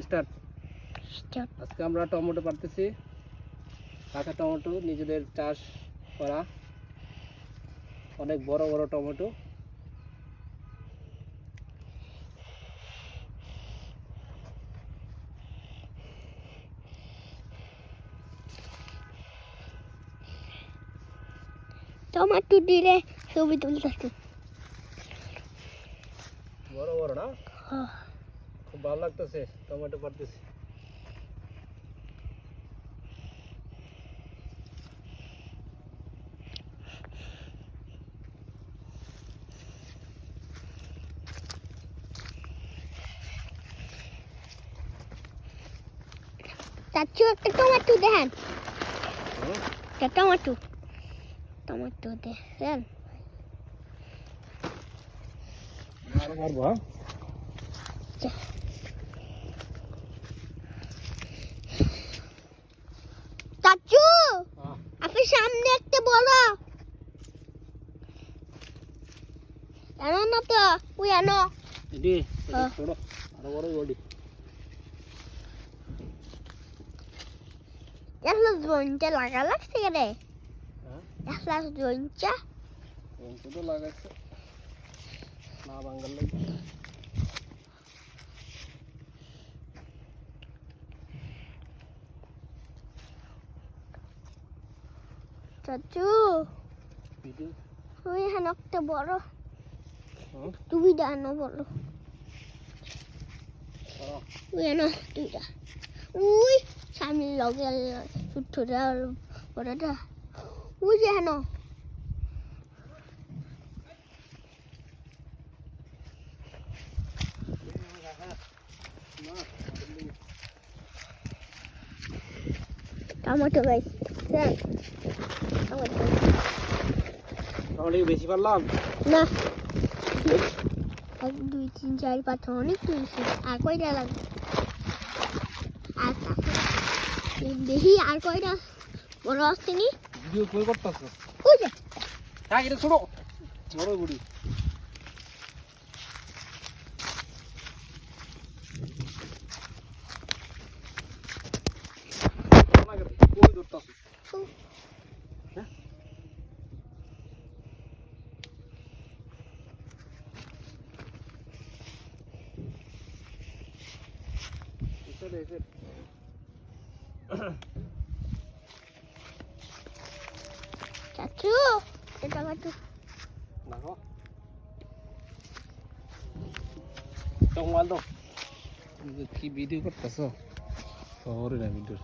Start. আজকে আমরা tomato পারতেছি, কাঁচা টমেটো, নিজেদের চাষ করা অনেক বড় বড় টমেটো। টমেটো দিলে ছবি তুলতেছি। বড় বড় না? খুব ভালো লাগতেছে টমেটো পারতেছি। চাচু একটা টমেটো দেখেন, একটা টমেটো টমেটো দেখেন। আরো পারবো। হ্যাঁ, চাচু আপনার সামনে একটা বড় জানো না তো, ওই আনো এডি ছোট আরো বড় বডি। আসলে জয়েন্টে লাগা লাগছে রে। হ্যাঁ, আসলে জয়েন্টটা তো লাগাইছে না বাঙ্গাল লাগে। চাচু ভিডিও ওই এখানে একটা বড়, হ্যাঁ দুইটা আনো বড়, করো। ওই আনো দুইটা, ওই সামনে লগে ছোটটা আর বড়টা, ওই যে আনো। টমেটো গাইস, স্যার টমেটো তাহলে বেশি পারলাম না, 1 2 3 4 5 অনেক তুলছি। আর কয়টা লাগবে? আর দেখি আর কয়টা বড় আসছে নি। ভিডিও কই করতেছ? ওই যে হ্যাঁ, এটা ছোট বড় বডি। কই ধরতাছ? হ্যাঁ, চলে এসে চাচু এটা টমেটো দেখো তো মোবাইল দাও। কি ভিডিও করতেছ? সরি না ভিডিও।